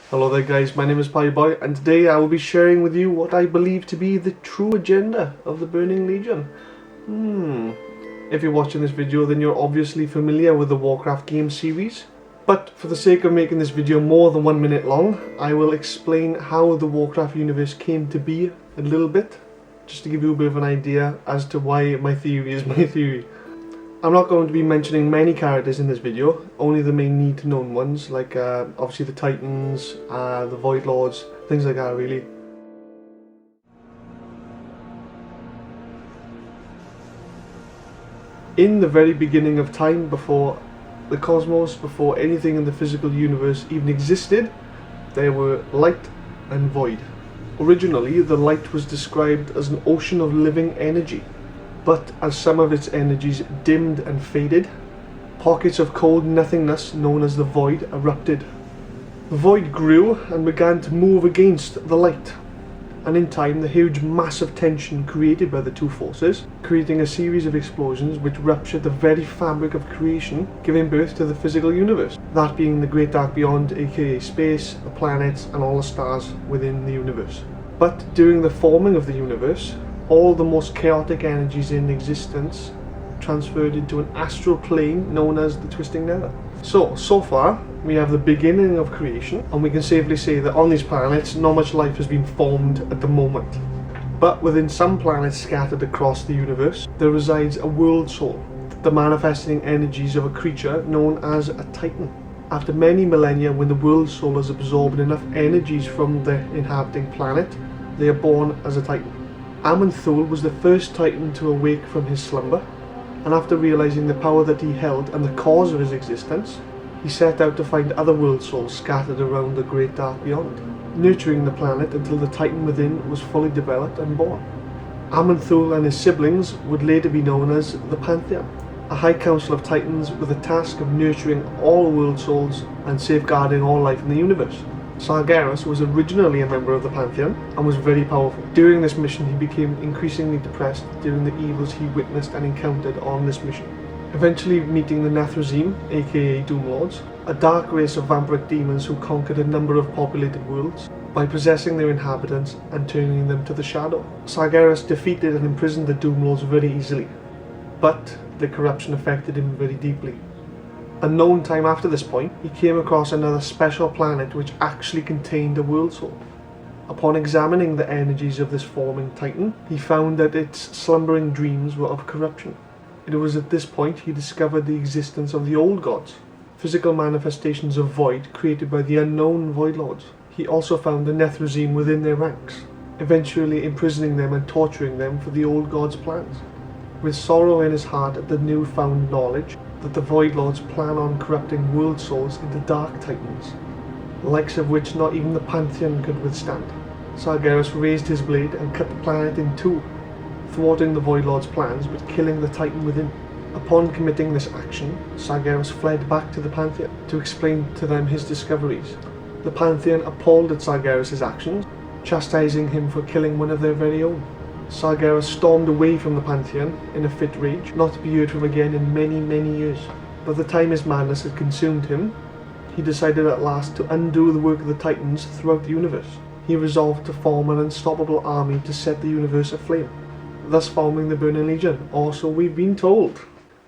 Hello there guys, my name is Boy, and today I will be sharing with you what I believe to be the true agenda of the Burning Legion. If you're watching this video, then you're obviously familiar with the Warcraft game series. But for the sake of making this video more than 1 minute long, I will explain how the Warcraft universe came to be a little bit, just to give you a bit of an idea as to why my theory is my theory. I'm not going to be mentioning many characters in this video, only the main need to known ones, like obviously the Titans, the Void Lords, things like that really. In the very beginning of time, before the cosmos, before anything in the physical universe even existed, there were light and void. Originally, the light was described as an ocean of living energy. But as some of its energies dimmed and faded, pockets of cold nothingness known as the void erupted. The void grew and began to move against the light, and in time the huge mass of tension created by the two forces, creating a series of explosions which ruptured the very fabric of creation, giving birth to the physical universe, that being the great dark beyond, aka space, the planets and all the stars within the universe. But during the forming of the universe, all the most chaotic energies in existence transferred into an astral plane known as the Twisting Nether. So far, we have the beginning of creation, and we can safely say that on these planets, not much life has been formed at the moment. But within some planets scattered across the universe, there resides a world soul, the manifesting energies of a creature known as a Titan. After many millennia, when the world soul has absorbed enough energies from the inhabiting planet, they are born as a Titan. Aman'Thul was the first Titan to awake from his slumber, and after realizing the power that he held and the cause of his existence, he set out to find other world souls scattered around the great dark beyond, nurturing the planet until the Titan within was fully developed and born. Aman'Thul and his siblings would later be known as the Pantheon, a high council of Titans with the task of nurturing all world souls and safeguarding all life in the universe. Sargeras was originally a member of the Pantheon and was very powerful. During this mission, he became increasingly depressed during the evils he witnessed and encountered on this mission, eventually meeting the Nathrezim, aka Doomlords, a dark race of vampiric demons who conquered a number of populated worlds by possessing their inhabitants and turning them to the shadow. Sargeras defeated and imprisoned the Doomlords very easily, but their corruption affected him very deeply. Unknown time after this point, he came across another special planet which actually contained a world soul. Upon examining the energies of this forming Titan, he found that its slumbering dreams were of corruption. It was at this point he discovered the existence of the old gods, physical manifestations of void created by the unknown Void Lords. He also found the Nathrezim within their ranks, eventually imprisoning them and torturing them for the old gods' plans. With sorrow in his heart at the newfound knowledge that the Void Lords plan on corrupting world souls into dark Titans, the likes of which not even the Pantheon could withstand, Sargeras raised his blade and cut the planet in two, thwarting the Void Lords' plans but killing the Titan within. Upon committing this action, Sargeras fled back to the Pantheon to explain to them his discoveries. The Pantheon appalled at Sargeras' actions, chastising him for killing one of their very own. Sargeras stormed away from the Pantheon in a fit rage, not to be heard from again in many years. By the time his madness had consumed him, he decided at last to undo the work of the Titans throughout the universe. He resolved to form an unstoppable army to set the universe aflame, thus forming the Burning Legion, or so we've been told.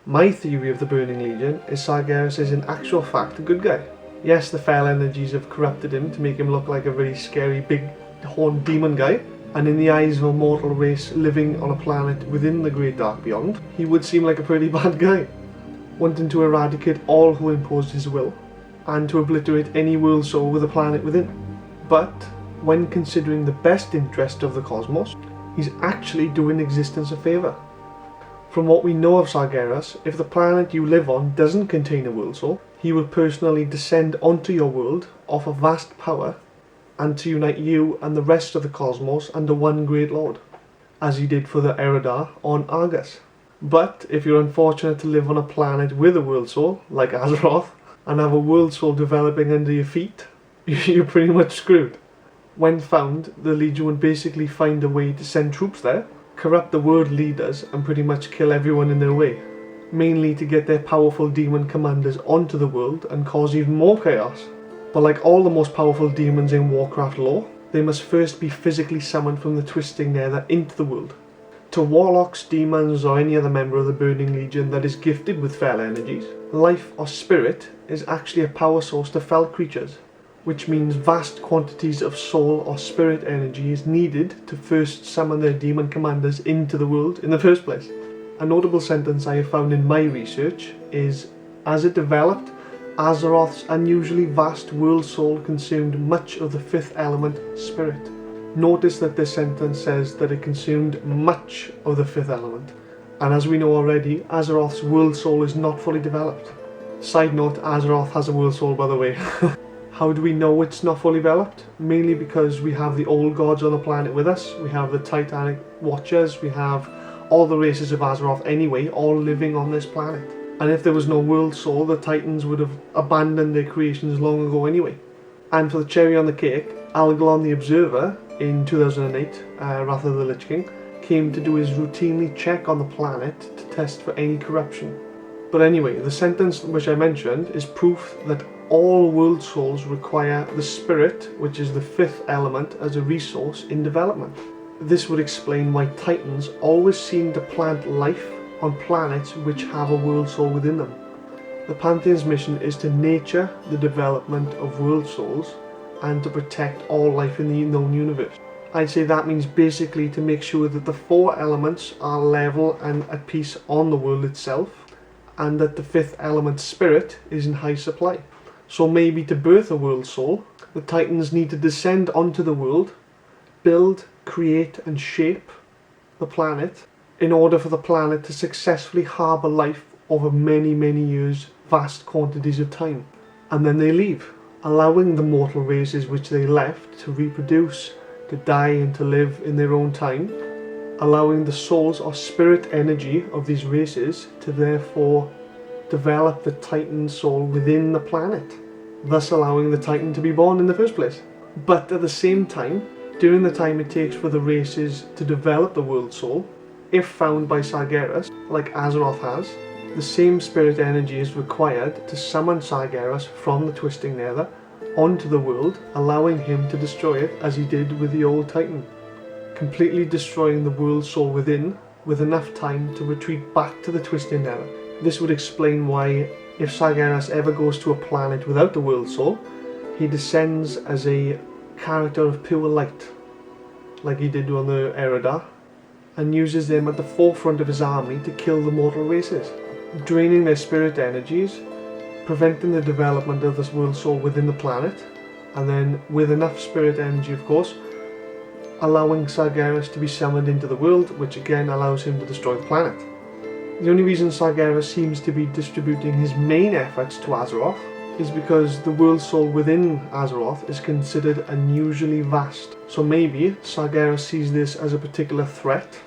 My theory of the Burning Legion is Sargeras is in actual fact a good guy. Yes, the fell energies have corrupted him to make him look like a very scary big horned demon guy, and in the eyes of a mortal race living on a planet within the great dark beyond, he would seem like a pretty bad guy, wanting to eradicate all who imposed his will, and to obliterate any world soul with a planet within. But when considering the best interest of the cosmos, he's actually doing existence a favour. From what we know of Sargeras, if the planet you live on doesn't contain a world soul, he will personally descend onto your world, offer vast power, and to unite you and the rest of the cosmos under one great lord, as he did for the Eredar on Argus. But if you're unfortunate to live on a planet with a world soul, like Azeroth, and have a world soul developing under your feet, you're pretty much screwed. When found, the Legion would basically find a way to send troops there, corrupt the world leaders and pretty much kill everyone in their way, mainly to get their powerful demon commanders onto the world and cause even more chaos. But like all the most powerful demons in Warcraft lore, they must first be physically summoned from the Twisting Nether into the world. To warlocks, demons, or any other member of the Burning Legion that is gifted with fell energies, life or spirit is actually a power source to fell creatures, which means vast quantities of soul or spirit energy is needed to first summon their demon commanders into the world in the first place. A notable sentence I have found in my research is, as it developed, Azeroth's unusually vast world soul consumed much of the fifth element, spirit. Notice that this sentence says that it consumed much of the fifth element, and as we know already, Azeroth's world soul is not fully developed. Side note, Azeroth has a world soul, by the way. How do we know it's not fully developed? Mainly because we have the old gods on the planet with us, we have the Titanic Watchers, we have all the races of Azeroth anyway, all living on this planet. And if there was no world soul, the Titans would have abandoned their creations long ago anyway. And for the cherry on the cake, Algalon the Observer, in 2008, Wrath of the Lich King, came to do his routinely check on the planet to test for any corruption. But anyway, the sentence which I mentioned is proof that all world souls require the spirit, which is the fifth element, as a resource in development. This would explain why Titans always seem to plant life on planets which have a world soul within them. The Pantheon's mission is to nurture the development of world souls and to protect all life in the known universe. I'd say that means basically to make sure that the four elements are level and at peace on the world itself, and that the fifth element, spirit, is in high supply. So maybe to birth a world soul, the Titans need to descend onto the world, build, create and shape the planet in order for the planet to successfully harbour life over many, many years, vast quantities of time. And then they leave, allowing the mortal races which they left to reproduce, to die and to live in their own time, allowing the souls or spirit energy of these races to therefore develop the Titan soul within the planet, thus allowing the Titan to be born in the first place. But at the same time, during the time it takes for the races to develop the world soul, if found by Sargeras, like Azeroth has, the same spirit energy is required to summon Sargeras from the Twisting Nether onto the world, allowing him to destroy it as he did with the old Titan, completely destroying the world soul within with enough time to retreat back to the Twisting Nether. This would explain why, if Sargeras ever goes to a planet without the world soul, he descends as a character of pure light, like he did on the Eredar, and uses them at the forefront of his army to kill the mortal races, draining their spirit energies, preventing the development of this world soul within the planet, and then with enough spirit energy, of course, allowing Sargeras to be summoned into the world, which again allows him to destroy the planet. The only reason Sargeras seems to be distributing his main efforts to Azeroth is because the world soul within Azeroth is considered unusually vast. So maybe Sargeras sees this as a particular threat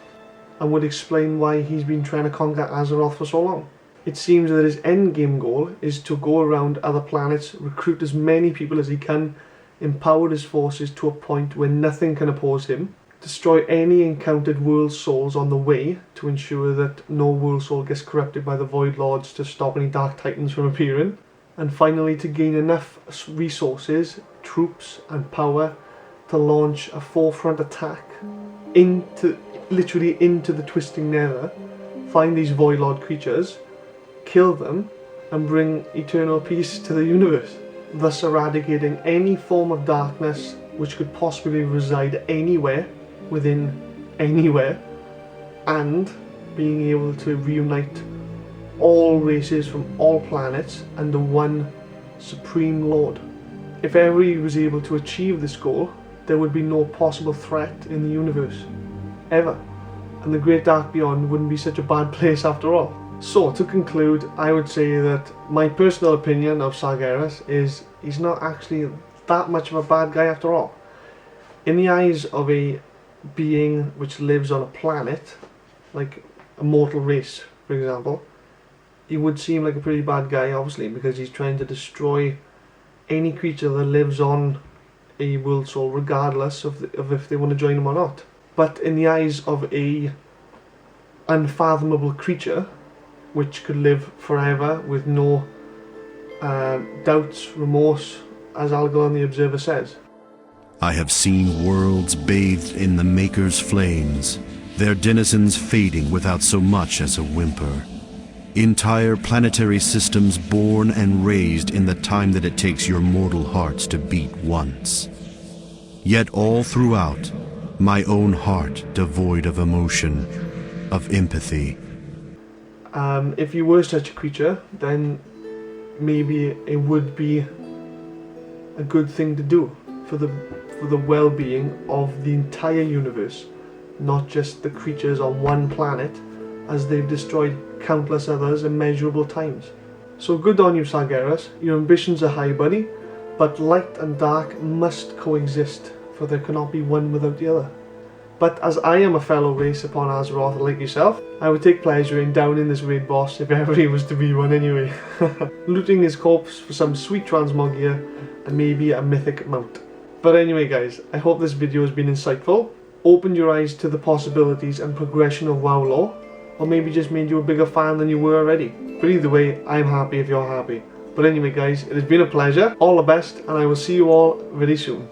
and would explain why he's been trying to conquer Azeroth for so long. It seems that his endgame goal is to go around other planets, recruit as many people as he can, empower his forces to a point where nothing can oppose him, destroy any encountered world souls on the way to ensure that no world soul gets corrupted by the Void Lords to stop any Dark Titans from appearing, and finally to gain enough resources, troops and power to launch a forefront attack literally into the Twisting Nether, find these Void Lord creatures, kill them and bring eternal peace to the universe, thus eradicating any form of darkness which could possibly reside anywhere within anywhere, and being able to reunite all races from all planets under one supreme lord. If ever he was able to achieve this goal, there would be no possible threat in the universe, ever, and the Great Dark Beyond wouldn't be such a bad place after all. So to conclude, I would say that my personal opinion of Sargeras is he's not actually that much of a bad guy after all. In the eyes of a being which lives on a planet, like a mortal race for example, he would seem like a pretty bad guy, obviously, because he's trying to destroy any creature that lives on a world soul, regardless of if they want to join him or not. But in the eyes of a unfathomable creature which could live forever with no doubts, remorse as Algalon the Observer says. I have seen worlds bathed in the Maker's flames, their denizens fading without so much as a whimper. Entire planetary systems born and raised in the time that it takes your mortal hearts to beat once. Yet all throughout, my own heart devoid of emotion, of empathy. If you were such a creature, then maybe it would be a good thing to do for the well-being of the entire universe, not just the creatures on one planet, as they've destroyed countless others immeasurable times. So good on you, Sargeras. Your ambitions are high, buddy, but light and dark must coexist, for there cannot be one without the other. But as I am a fellow race upon Azeroth like yourself, I would take pleasure in downing this raid boss if ever he was to be one anyway. Looting his corpse for some sweet transmog gear and maybe a mythic mount. But anyway guys, I hope this video has been insightful, opened your eyes to the possibilities and progression of WoW lore, or maybe just made you a bigger fan than you were already. But either way, I'm happy if you're happy. But anyway guys, it has been a pleasure, all the best, and I will see you all very soon.